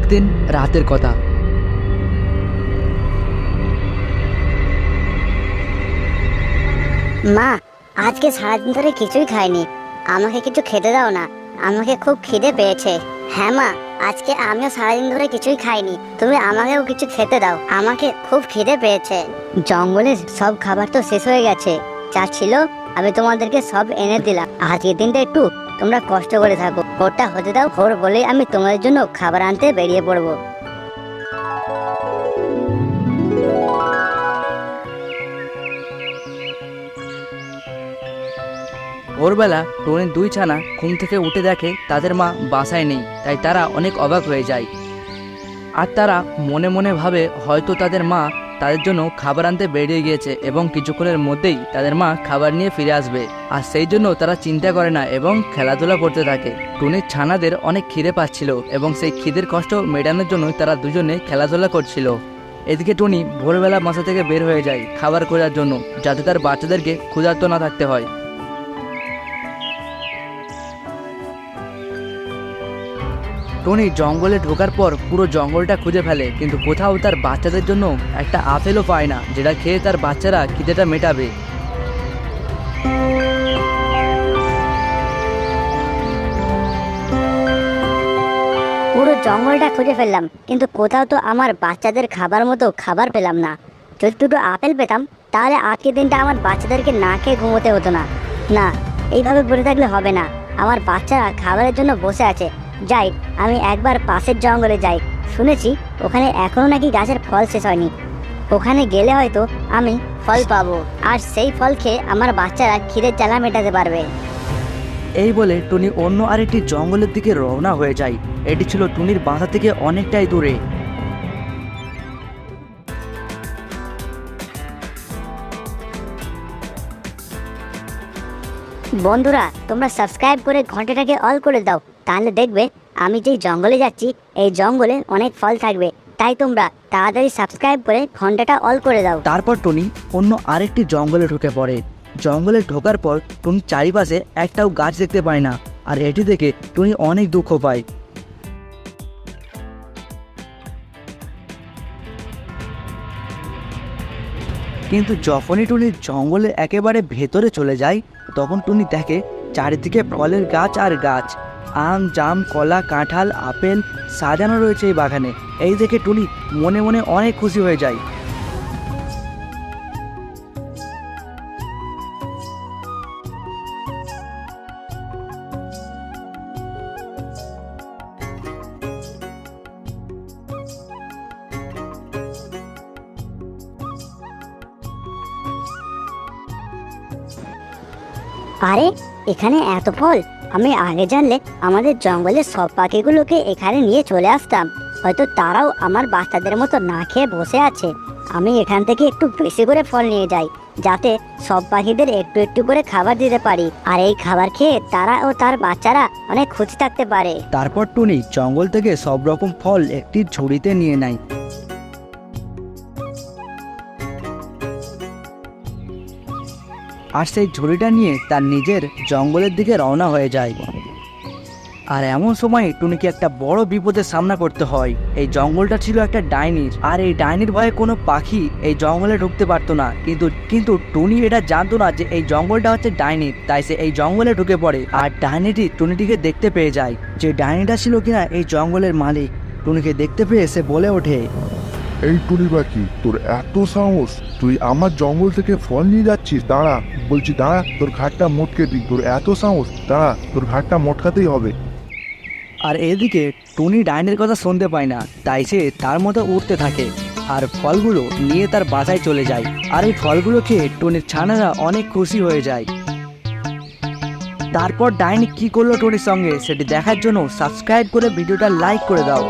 একদিন রাতের কথা। মা, আজকে সারাদিন ধরে কিছুই খাইনি, আমাকে কিছু খেতে দাও না, আমাকে খুব খিদে পেয়েছে। হ্যাঁ মা, আজকে আমিও সারাদিন ধরে কিছুই খাইনি, তুমি আমাকেও কিছু খেতে দাও, আমাকে খুব খিদে পেয়েছে। জঙ্গলের সব খাবার তো শেষ হয়ে গেছে, যা ছিল আমি তোমাদেরকে সব এনে দিলাম। আজকের দিনটা একটু তোমরা কষ্ট করে থাকো, ভোরটা হতে দাও, ভোর বলেই আমি তোমাদের জন্য খাবার আনতে বেরিয়ে পড়বো। ভোরবেলা টনির দুই ছানা ঘুম থেকে উঠে দেখে তাদের মা বাসায় নেই, তাই তারা অনেক অবাক হয়ে যায়। আর তারা মনে মনে ভাবে হয়তো তাদের মা তাদের জন্য খাবার আনতে বেরিয়ে গিয়েছে এবং কিছুক্ষণের মধ্যেই তাদের মা খাবার নিয়ে ফিরে আসবে। আর সেই জন্য তারা চিন্তা করে না এবং খেলাধুলা করতে থাকে। টুনির ছানাদের অনেক খিদে পাচ্ছিল এবং সেই খিদের কষ্ট মেটানোর জন্য তারা দুজনে খেলাধুলা করছিল। এদিকে টুনি ভোরবেলা বাসা থেকে বের হয়ে যায় খাবার খোঁজার জন্য, যাতে তার বাচ্চাদেরকে ক্ষুধার্ত না থাকতে হয়। টনি জঙ্গলে ঢোকার পর পুরো জঙ্গলটা খুঁজে ফেলে, কিন্তু কোথাও তার বাচ্চাদের জন্য একটা আপেলও পায় না, যেটা খেয়ে তার বাচ্চারা খিদেটা মেটাবে। পুরো জঙ্গলটা খুঁজে ফেললাম, কিন্তু কোথাও তো আমার বাচ্চাদের খাবার মতো খাবার পেলাম না। যদি দুটো আপেল পেতাম তাহলে আজকের দিনটা আমার বাচ্চাদেরকে না খেয়ে ঘুমোতে হতো না। না, এইভাবে বসে থাকলে হবে না, আমার বাচ্চারা খাবারের জন্য বসে আছে। যাই, আমি একবার পাশের জঙ্গলে যাই, শুনেছি ওখানে এখনো নাকি গাছের ফল শেষ হয়নি, ওখানে গেলে হয়তো আমি ফল পাবো, আর সেই ফল খেয়ে আমার বাচ্চারা খিদের জ্বালা মেটাতে পারবে। এই বলে টুনি অন্য আরেকটি জঙ্গলের দিকে রওনা হয়ে যায়। এটি ছিল টুনির বাসা থেকে অনেকটাই দূরে। বন্ধুরা, তোমরা সাবস্ক্রাইব করে ঘন্টাটাকে অল করে দাও, তাহলে দেখবে আমি যেই জঙ্গলে যাচ্ছি এই জঙ্গলে অনেক ফল থাকবে। তাই তোমরা তাড়াতাড়ি সাবস্ক্রাইব করে ঘন্টাটা অল করে দাও। তারপর টুনি অন্য আরেকটি জঙ্গলে ঢুকে পড়ে। জঙ্গলে ঢোকার পর টুনি চারিপাশে একটাও গাছ দেখতে পায় না, আর এটি দেখে টুনি অনেক দুঃখ পায়। কিন্তু যখনই টুনি জঙ্গলে একেবারে ভেতরে চলে যায়, তখন টুনি দেখে চারিদিকে ফলের গাছ আর গাছ, আম, জাম, কলা, কাঁঠাল, আপেল সাজানো রয়েছে এই বাগানে। এই দেখে টুনি মনে মনে অনেক খুশি হয়ে যায়। আরে, এখানে এত ফল! আমি আগে জানলে আমাদের জঙ্গলের সব পাখিগুলোকে এখানে নিয়ে চলে আসতাম, হয়তো তারাও আমার বাচ্চাদের মতো না খেয়ে বসে আছে। আমি এখান থেকে একটু বেশি করে ফল নিয়ে যাই, যাতে সব পাখিদের একটু একটু করে খাবার দিতে পারি, আর এই খাবার খেয়ে তারা ও তার বাচ্চারা অনেক খুশি থাকতে পারে। তারপর টুনি জঙ্গল থেকে সব রকম ফল একটি ঝুড়িতে নিয়ে নেয়। আর সেই ঝুড়িটা নিয়ে তার নিজের জঙ্গলের দিকে রওনা হয়ে যায়। আর এমন সময় টুনিকে একটা বড় বিপদের সামনা করতে হয়। এই জঙ্গলটা ছিল একটা ডাইনির, আর এই ডাইনির ভয়ে কোনো পাখি এই জঙ্গলে ঢুকতে পারতো না। কিন্তু টুনি এটা জানতো না যে এই জঙ্গলটা হচ্ছে ডাইনির, তাই সে এই জঙ্গলে ঢুকে পড়ে। আর ডাইনিটি টুনিটিকে দেখতে পেয়ে যায়। যে ডাইনিটা ছিল কিনা এই জঙ্গলের মালিক। টুনিকে দেখতে পেয়ে সে বলে ওঠে, এই টুনি পাখি, তোর এত সাহস, তুই আমার জঙ্গল থেকে ফল নিয়ে যাচ্ছিস? দাঁড়া, বলছি দাঁড়া, তোর ঘাটটা মোটকে দিই। তোর এত সাহস, দাঁড়া, তোর ঘাটটা মোটকাতেই হবে। আর এদিকে টুনি ডাইনের কথা শুনতে পায় না, তাই সে তার মতো উঠতে থাকে আর ফলগুলো নিয়ে তার বাসায় চলে যায়। আর এই ফলগুলো খেয়ে টুনির ছানারা অনেক খুশি হয়ে যায়। তারপর ডাইনি কি করলো টুনির সঙ্গে সেটি দেখার জন্য সাবস্ক্রাইব করে ভিডিওটা লাইক করে দাও।